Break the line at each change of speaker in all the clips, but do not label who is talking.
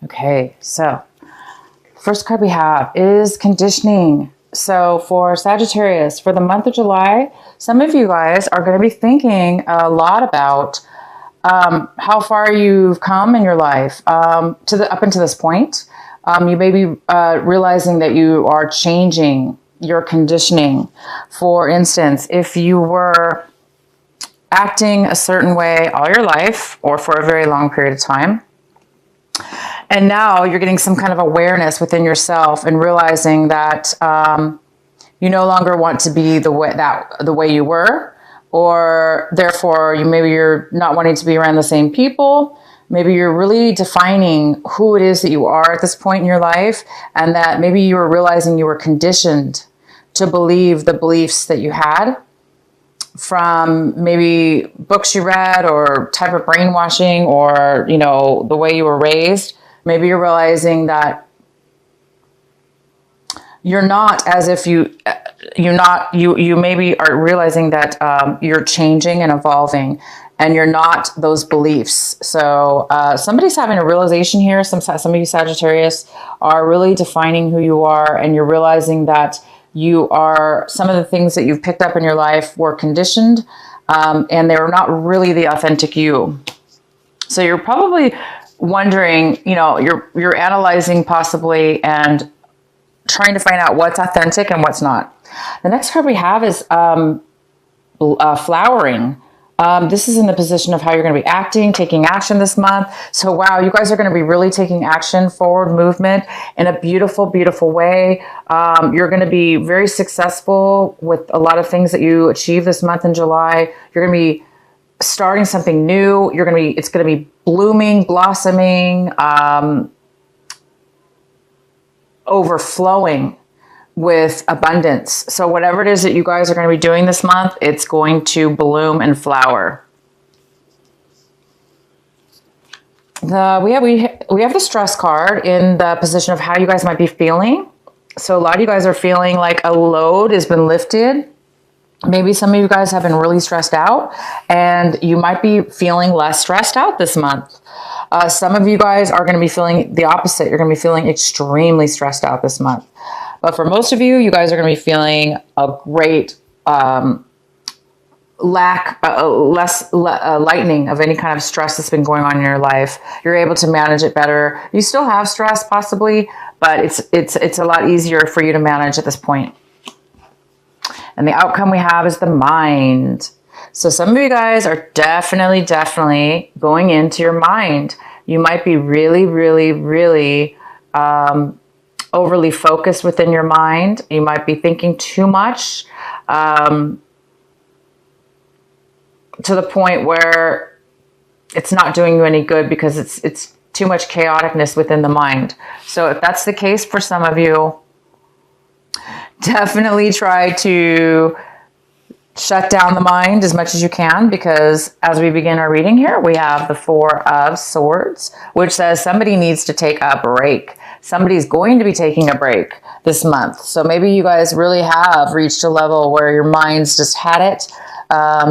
Okay, so first card we have is conditioning. So for Sagittarius, for the month of July, some of you guys are going to be thinking a lot about how far you've come in your life up until this point. You may be realizing that you are changing your conditioning. For instance, if you were acting a certain way all your life or for a very long period of time, and now you're getting some kind of awareness within yourself and realizing that you no longer want to be the way you were, or therefore you're not wanting to be around the same people. Maybe you're really defining who it is that you are at this point in your life, and that maybe you were realizing you were conditioned to believe the beliefs that you had from maybe books you read or type of brainwashing or, the way you were raised. Maybe you're realizing that you're not as if you maybe are realizing that you're changing and evolving and you're not those beliefs. So somebody's having a realization here. Some of you Sagittarius are really defining who you are, and you're realizing that some of the things that you've picked up in your life were conditioned, and they were not really the authentic you. So you're probably wondering, you're analyzing possibly and trying to find out what's authentic and what's not. The next card we have is flowering. This is in the position of how you're going to be acting, taking action this month. So wow, you guys are going to be really taking action, forward movement in a beautiful, beautiful way. You're going to be very successful with a lot of things that you achieve this month in July. You're going to be starting something new. It's going to be blooming, blossoming, overflowing with abundance. So whatever it is that you guys are going to be doing this month, it's going to bloom and flower. We have the stress card in the position of how you guys might be feeling. So a lot of you guys are feeling like a load has been lifted. Maybe some of you guys have been really stressed out, and you might be feeling less stressed out this month. Some of you guys are going to be feeling the opposite. You're going to be feeling extremely stressed out this month. But for most of you, you guys are going to be feeling a great lightening of any kind of stress that's been going on in your life. You're able to manage it better. You still have stress possibly, but it's a lot easier for you to manage at this point. And the outcome we have is the mind. So some of you guys are definitely going into your mind. You might be really, really, really overly focused within your mind. You might be thinking too much to the point where it's not doing you any good because it's too much chaoticness within the mind. So if that's the case for some of you, definitely try to shut down the mind as much as you can, because as we begin our reading here, we have the Four of Swords, which says somebody needs to take a break. Somebody's going to be taking a break this month. So maybe you guys really have reached a level where your mind's just had it.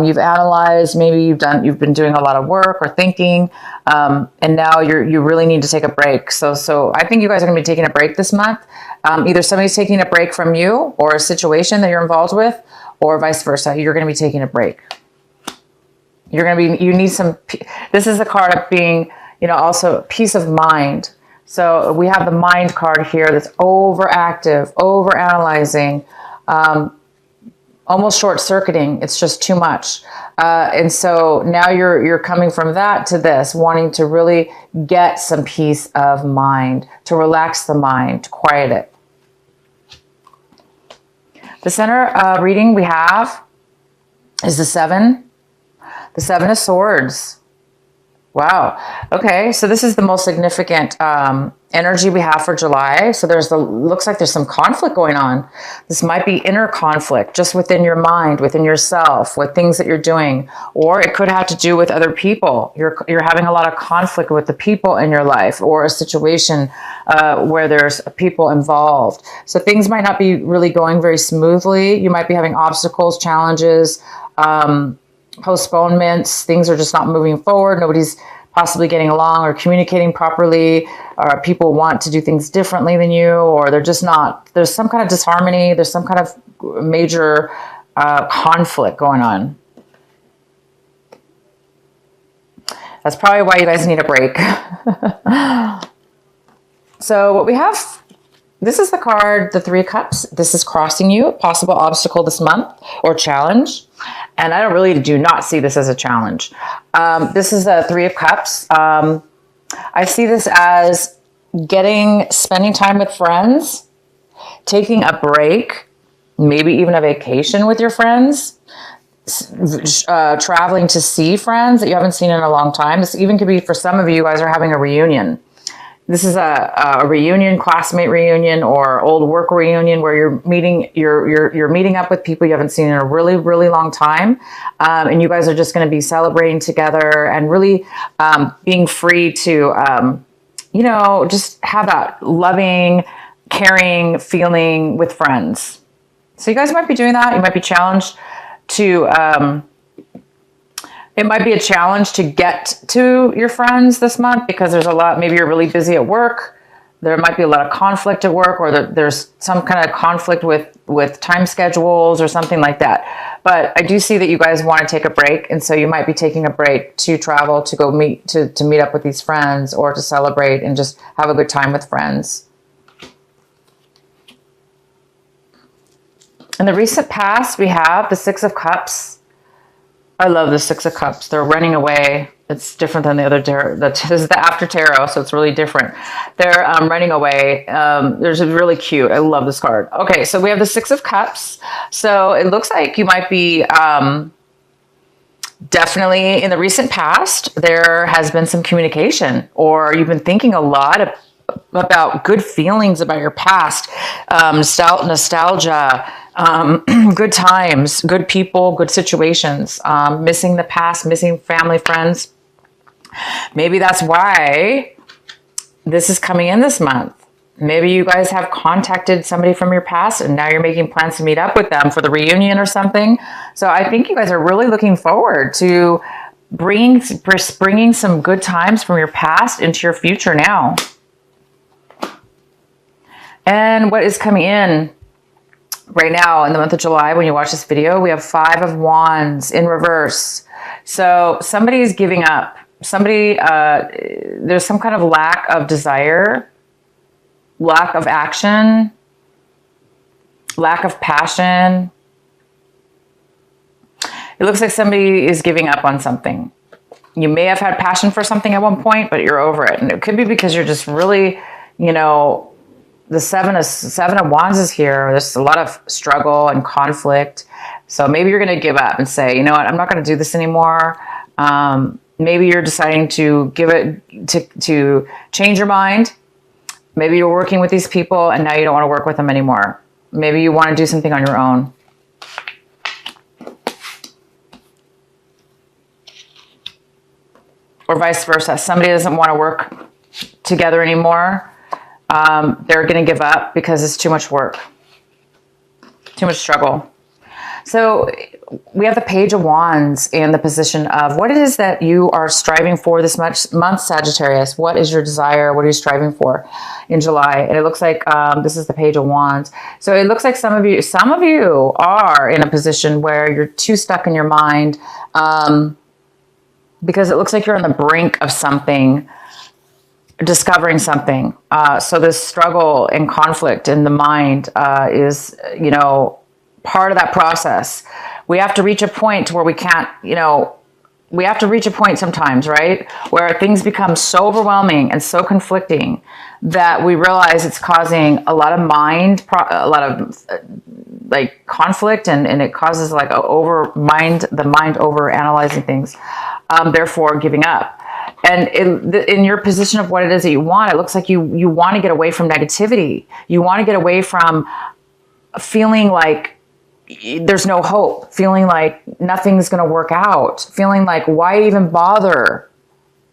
You've analyzed, maybe you've been doing a lot of work or thinking, and now you really need to take a break. So I think you guys are going to be taking a break this month. Either somebody's taking a break from you or a situation that you're involved with, or vice versa. You're going to be taking a break. You need some, this is the card of being, also peace of mind. So we have the mind card here that's overactive, overanalyzing, almost short-circuiting. It's just too much. And so now you're coming from that to this, wanting to really get some peace of mind, to relax the mind, to quiet it. The center reading we have is the Seven of Swords. Wow. Okay, so this is the most significant energy we have for July. So looks like there's some conflict going on. This might be inner conflict just within your mind, within yourself, with things that you're doing, or it could have to do with other people. You're having a lot of conflict with the people in your life, or a situation where there's people involved. So things might not be really going very smoothly. You might be having obstacles, challenges, postponements. Things are just not moving forward. Nobody's possibly getting along or communicating properly, or people want to do things differently than you, or they're just not, there's some kind of disharmony, there's some kind of major conflict going on. That's probably why you guys need a break. So what we have, this is the card, the Three of Cups. This is crossing you, possible obstacle this month or challenge. And I do not see this as a challenge. This is the Three of Cups. I see this as spending time with friends, taking a break, maybe even a vacation with your friends, traveling to see friends that you haven't seen in a long time. This even could be, for some of you guys are having a reunion. This is a reunion, classmate reunion, or old work reunion where you're meeting up with people you haven't seen in a really, really long time. And you guys are just going to be celebrating together and really being free to, just have that loving, caring feeling with friends. So you guys might be doing that. You might be challenged to, it might be a challenge to get to your friends this month because there's a lot, maybe you're really busy at work. There might be a lot of conflict at work, or there's some kind of conflict with time schedules or something like that. But I do see that you guys want to take a break. And so you might be taking a break to travel, to go meet up with these friends, or to celebrate and just have a good time with friends. In the recent past, we have the Six of Cups. I love the Six of Cups. They're running away. It's different than the other tarot. This is the after tarot, so it's really different. They're running away. There's a really cute. I love this card. Okay, so we have the Six of Cups. So it looks like you might be definitely in the recent past, there has been some communication, or you've been thinking a lot about good feelings about your past, nostalgia, good times, good people, good situations, missing the past, missing family, friends. Maybe that's why this is coming in this month. Maybe you guys have contacted somebody from your past and now you're making plans to meet up with them for the reunion or something. So I think you guys are really looking forward to bringing some good times from your past into your future now. And what is coming in right now in the month of July, when you watch this video, we have Five of Wands in reverse. So somebody is giving up. Somebody, there's some kind of lack of desire, lack of action, lack of passion. It looks like somebody is giving up on something. You may have had passion for something at one point, but you're over it. And it could be because you're just really, the Seven of Wands is here. There's a lot of struggle and conflict. So maybe you're going to give up and say, you know what, I'm not going to do this anymore. Maybe you're deciding to to change your mind. Maybe you're working with these people and now you don't want to work with them anymore. Maybe you want to do something on your own. Or vice versa. Somebody doesn't want to work together anymore. They're going to give up because it's too much work, too much struggle. So we have the Page of Wands in the position of what it is that you are striving for this month, Sagittarius. What is your desire? What are you striving for in July? And it looks like this is the Page of Wands. So it looks like some of you are in a position where you're too stuck in your mind because it looks like you're on the brink of something, discovering something. So this struggle and conflict in the mind is, part of that process. We have to reach a point where we can't, we have to reach a point sometimes, right? Where things become so overwhelming and so conflicting that we realize it's causing a lot of conflict, and it causes like the mind over analyzing things, therefore giving up. And in your position of what it is that you want, it looks like you want to get away from negativity. You want to get away from feeling like there's no hope, feeling like nothing's going to work out, feeling like why even bother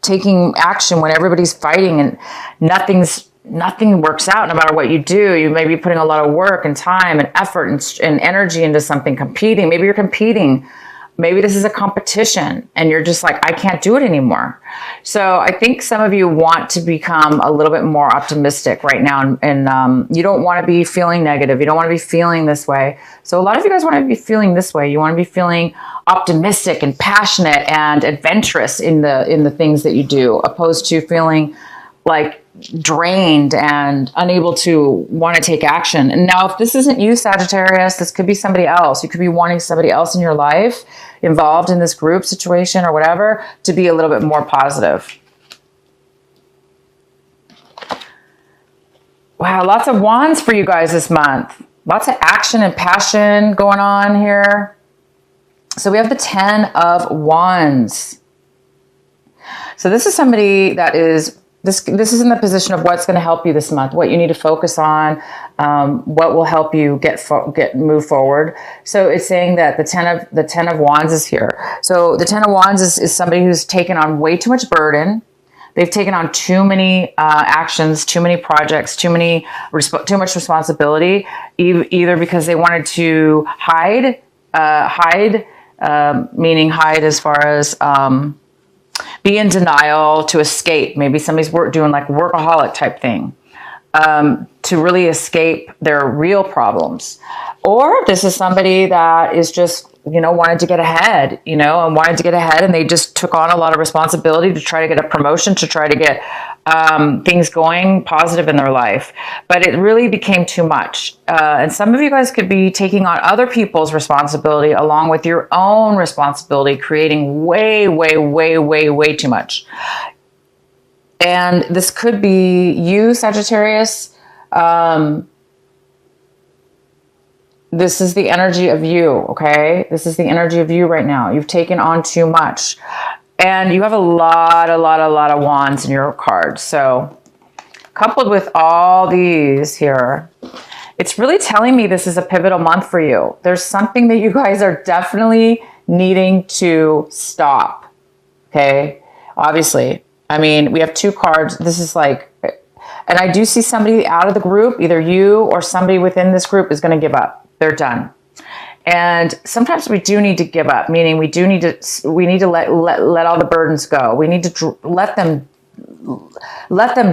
taking action when everybody's fighting and nothing works out no matter what you do. You may be putting a lot of work and time and effort and energy into something, competing. Maybe you're competing Maybe this is a competition and you're just like, I can't do it anymore. So I think some of you want to become a little bit more optimistic right now. And you don't want to be feeling negative. You don't want to be feeling this way. So a lot of you guys want to be feeling this way. You want to be feeling optimistic and passionate and adventurous in the things that you do, opposed to feeling like drained and unable to want to take action. And now, if this isn't you, Sagittarius, this could be somebody else. You could be wanting somebody else in your life involved in this group situation or whatever to be a little bit more positive. Wow, lots of wands for you guys this month. Lots of action and passion going on here. So we have the 10 of Wands. So this is somebody that is This is in the position of what's going to help you this month, what you need to focus on, what will help you move forward. So it's saying that the 10 of Wands is here. So the 10 of Wands is somebody who's taken on way too much burden. They've taken on too many actions, too many projects, too much responsibility, either because they wanted to hide, meaning hide as far as be in denial, to escape. Maybe somebody's doing like workaholic type thing, to really escape their real problems. Or this is somebody that is just, wanted to get ahead, and they just took on a lot of responsibility to try to get a promotion, to try to get things going positive in their life. But it really became too much. And some of you guys could be taking on other people's responsibility along with your own responsibility, creating way, way, way, way, way too much. And this could be you, Sagittarius. This is the energy of you, okay? This is the energy of you right now. You've taken on too much. And you have a lot of wands in your cards. So coupled with all these here, it's really telling me this is a pivotal month for you. There's something that you guys are definitely needing to stop, okay? Obviously, I mean, we have two cards. This is like, and I do see somebody out of the group, either you or somebody within this group is going to give up. They're done. And sometimes we do need to give up, meaning we need to let all the burdens go. We need to let them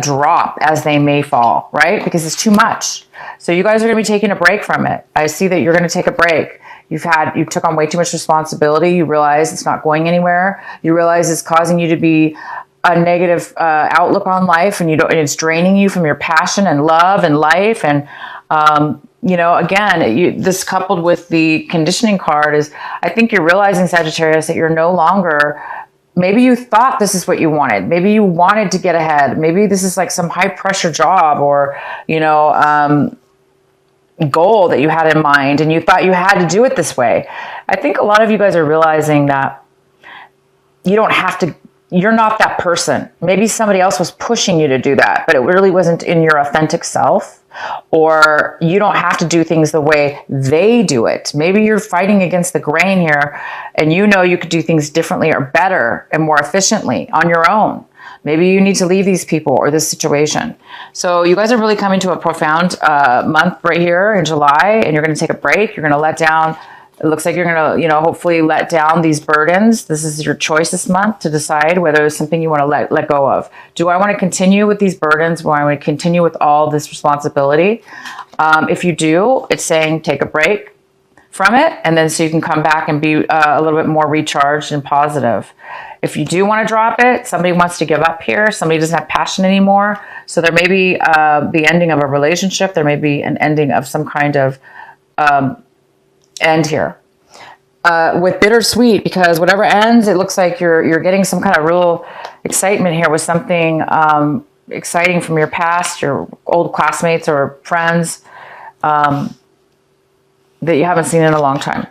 drop as they may fall, right? Because it's too much. So you guys are going to be taking a break from it. I see that you're going to take a break. You took on way too much responsibility. You realize it's not going anywhere. You realize it's causing you to be a negative outlook on life, and it's draining you from your passion and love and life. And again, this coupled with the conditioning card is, I think you're realizing, Sagittarius, that you're no longer, maybe you thought this is what you wanted. Maybe you wanted to get ahead. Maybe this is like some high pressure job or, goal that you had in mind, and you thought you had to do it this way. I think a lot of you guys are realizing that you don't have to. You're not that person. Maybe somebody else was pushing you to do that, but it really wasn't in your authentic self. Or you don't have to do things the way they do it. Maybe you're fighting against the grain here, and you could do things differently or better and more efficiently on your own. Maybe you need to leave these people or this situation. So you guys are really coming to a profound month right here in July, and you're going to take a break. You're going to let down. It looks like you're going to, hopefully let down these burdens. This is your choice this month to decide whether it's something you want to let go of. Do I want to continue with these burdens? Do I want to continue with all this responsibility? If you do, it's saying take a break from it, and then so you can come back and be a little bit more recharged and positive. If you do want to drop it, somebody wants to give up here. Somebody doesn't have passion anymore. So there may be the ending of a relationship. There may be an ending of some kind of end here with bittersweet, because whatever ends, it looks like you're getting some kind of real excitement here with something exciting from your past, your old classmates or friends that you haven't seen in a long time.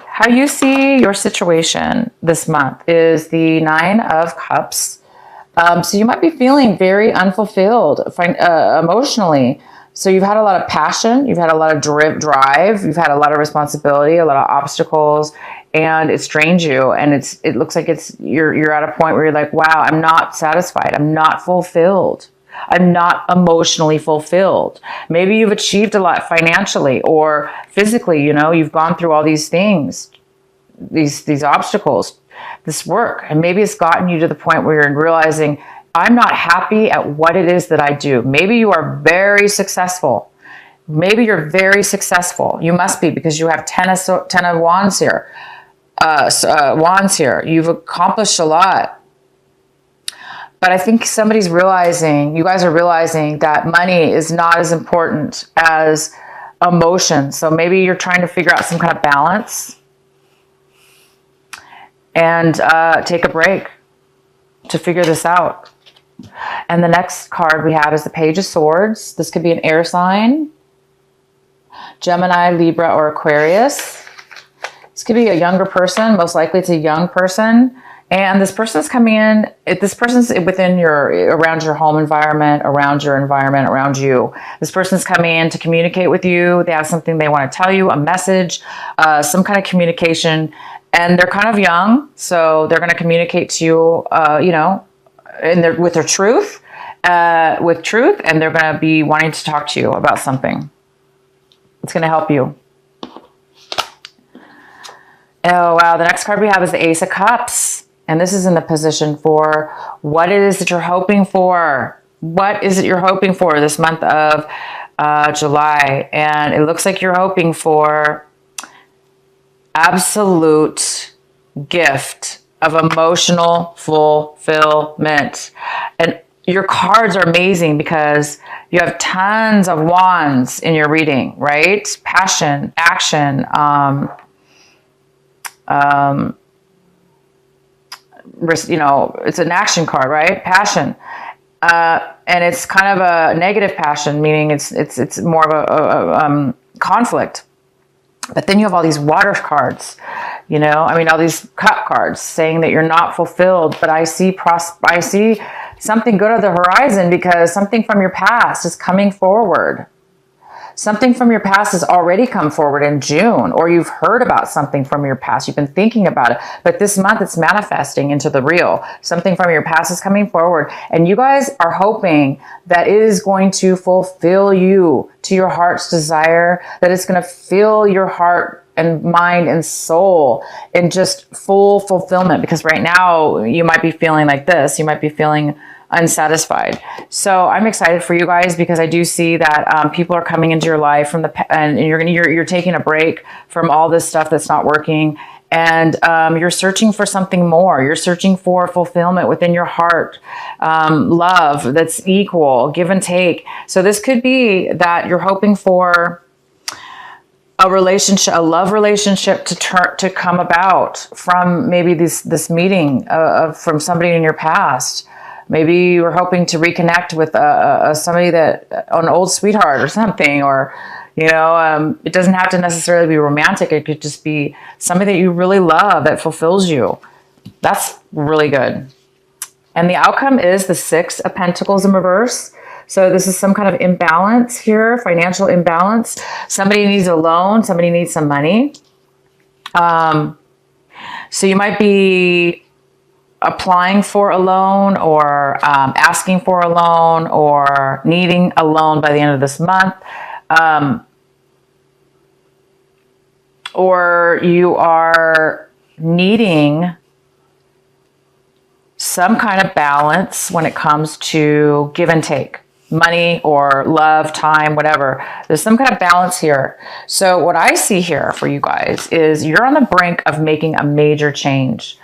How you see your situation this month is the 9 of Cups. So you might be feeling very unfulfilled emotionally. So you've had a lot of passion, you've had a lot of drive, you've had a lot of responsibility, a lot of obstacles, and it's drained you. And it looks like you're at a point where you're like, wow, I'm not satisfied. I'm not fulfilled. I'm not emotionally fulfilled. Maybe you've achieved a lot financially or physically, you've gone through all these things, these obstacles, this work. And maybe it's gotten you to the point where you're realizing, I'm not happy at what it is that I do. Maybe you are very successful. Maybe you're very successful. You must be, because you have 10 of wands here. Wands here. You've accomplished a lot. But I think somebody's realizing, you guys are realizing that money is not as important as emotion. So maybe you're trying to figure out some kind of balance and take a break to figure this out. And the next card we have is the Page of Swords. This could be an air sign, Gemini, Libra, or Aquarius. This could be a younger person. Most likely it's a young person. And this person's coming in, this person's within around your home environment, around your environment, around you. This person's coming in to communicate with you. They have something they want to tell you, a message, some kind of communication. And they're kind of young, so they're going to communicate to you, you know, with their truth, and they're going to be wanting to talk to you about something. It's going to help you. Oh, wow. The next card we have is the Ace of Cups. And this is in the position for what it is that you're hoping for. What is it you're hoping for this month of July? And it looks like you're hoping for absolute gift of emotional fulfillment. And your cards are amazing because you have tons of wands in your reading, right? Passion, action, you know, it's an action card, right? Passion. And it's kind of a negative passion, meaning it's more of a conflict. But then you have all these water cards, you know, I mean, all these cup cards saying that you're not fulfilled, but I see something good on the horizon because something from your past is coming forward. Something from your past has already come forward in June, or you've heard about something from your past. You've been thinking about it, but this month it's manifesting into the real. Something from your past is coming forward, and you guys are hoping that it is going to fulfill you to your heart's desire, that it's going to fill your heart and mind and soul in just full fulfillment. Because right now you might be feeling like this. You might be feeling unsatisfied. So I'm excited for you guys because I do see that people are coming into your life and you're taking a break from all this stuff that's not working, and you're searching for something more. You're searching for fulfillment within your heart, love that's equal, give and take. So this could be that you're hoping for a relationship, a love relationship to come about from maybe this meeting from somebody in your past. Maybe you were hoping to reconnect with somebody an old sweetheart or something, or, you know, it doesn't have to necessarily be romantic. It could just be somebody that you really love that fulfills you. That's really good. And the outcome is the Six of Pentacles in reverse. So this is some kind of imbalance here, financial imbalance. Somebody needs a loan. Somebody needs some money. So you might be applying for a loan, or asking for a loan, or needing a loan by the end of this month. Or you are needing some kind of balance when it comes to give and take. Money or love, time, whatever. There's some kind of balance here. So what I see here for you guys is you're on the brink of making a major change.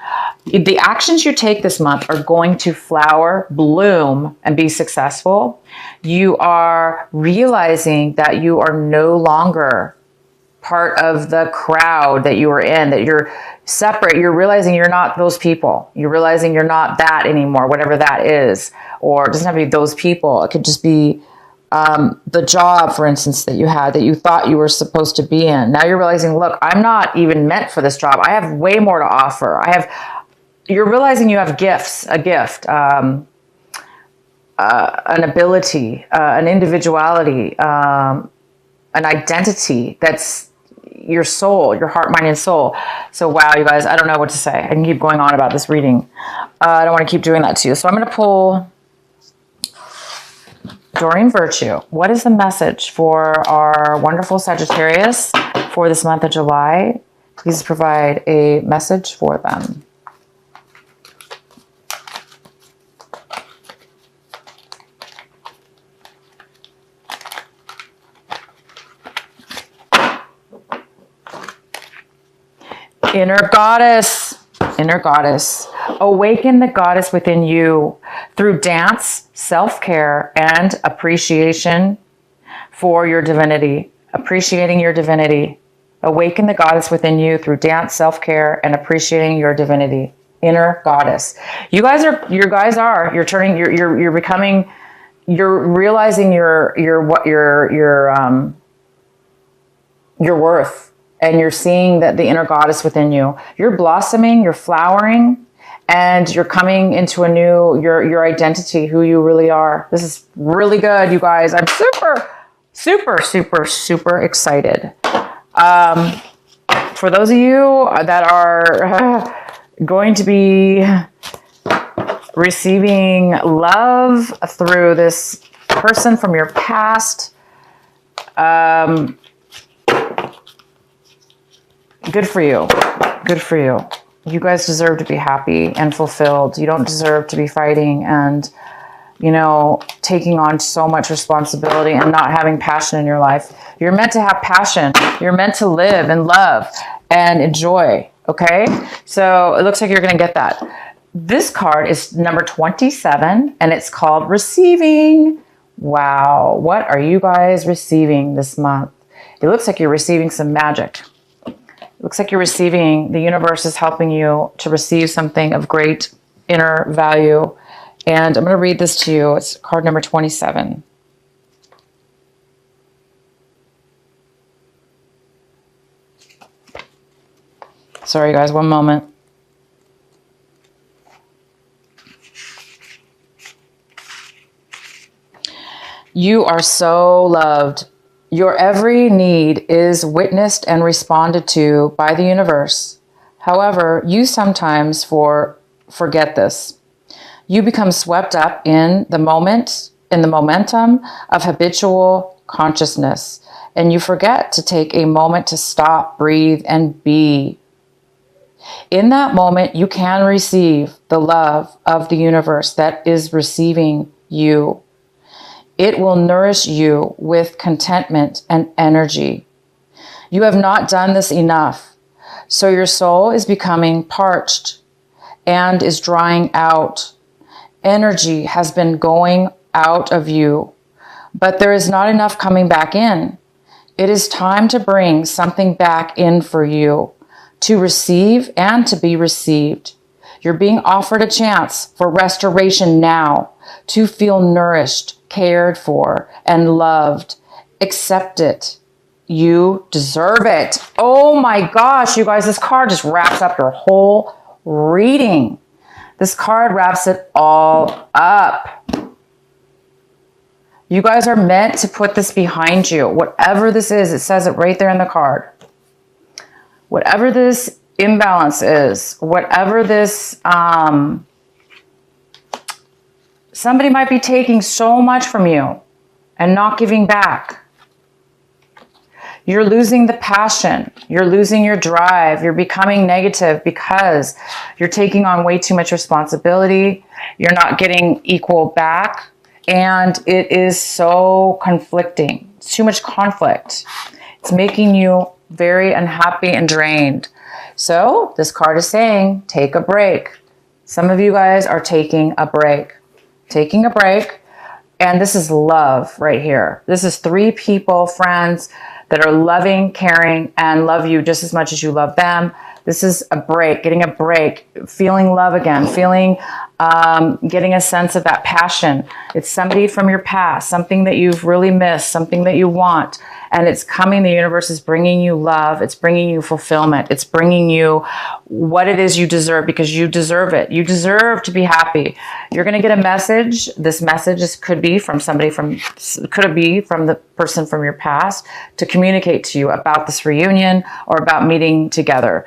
The actions you take this month are going to flower, bloom, and be successful. You are realizing that you are no longer part of the crowd that you were in, that you're separate. You're realizing you're not those people. You're realizing you're not that anymore, whatever that is. Or it doesn't have to be those people. It could just be the job, for instance, that you had, that you thought you were supposed to be in. Now you're realizing, look, I'm not even meant for this job. I have way more to offer. You're realizing you have gifts, a gift, an ability, an individuality, an identity that's your soul, your heart, mind, and soul. So wow, you guys, I don't know what to say. I can keep going on about this reading. I don't want to keep doing that to you. So I'm going to pull Doreen Virtue. What is the message for our wonderful Sagittarius for this month of July? Please provide a message for them. Inner goddess, inner goddess. Awaken the goddess within you through dance, self-care, and appreciation for your divinity. Appreciating your divinity. Awaken the goddess within you through dance, self-care, and appreciating your divinity. Inner goddess. You're becoming, you're realizing your worth. And you're seeing that the inner goddess within you. You're blossoming, you're flowering, and you're coming into a new, your identity, who you really are. This is really good, you guys. I'm super excited. For those of you that are going to be receiving love through this person from your past, good for you. Good for you. You guys deserve to be happy and fulfilled. You don't deserve to be fighting and, you know, taking on so much responsibility and not having passion in your life. You're meant to have passion. You're meant to live and love and enjoy. Okay? So it looks like you're going to get that. This card is number 27 and it's called Receiving. Wow. What are you guys receiving this month? It looks like you're receiving some magic. Looks like you're receiving, the universe is helping you to receive something of great inner value. And I'm going to read this to you. It's card number 27. Sorry, guys, one moment. You are so loved. Your every need is witnessed and responded to by the universe. However, you sometimes forget this. You become swept up in the momentum of habitual consciousness, and you forget to take a moment to stop, breathe, and be. In that moment, you can receive the love of the universe that is receiving you. It will nourish you with contentment and energy. You have not done this enough, so your soul is becoming parched and is drying out. Energy has been going out of you, but there is not enough coming back in. It is time to bring something back in for you, to receive and to be received. You're being offered a chance for restoration now, to feel nourished, cared for, and loved. Accept it. You deserve it. Oh my gosh, you guys, this card just wraps up your whole reading. This card wraps it all up. You guys are meant to put this behind you. Whatever this is, it says it right there in the card. Whatever this imbalance is, whatever this, somebody might be taking so much from you and not giving back. You're losing the passion. You're losing your drive. You're becoming negative because you're taking on way too much responsibility. You're not getting equal back. And it is so conflicting. It's too much conflict. It's making you very unhappy and drained. So this card is saying, take a break. Some of you guys are taking a break. Taking a break. And this is love right here. This is 3 people, friends, that are loving, caring, and love you just as much as you love them. This is a break, getting a break, feeling love again, feeling, getting a sense of that passion. It's somebody from your past, something that you've really missed, something that you want. And it's coming, the universe is bringing you love. It's bringing you fulfillment. It's bringing you what it is you deserve because you deserve it. You deserve to be happy. You're going to get a message. This message could be from somebody could be from the person from your past to communicate to you about this reunion or about meeting together.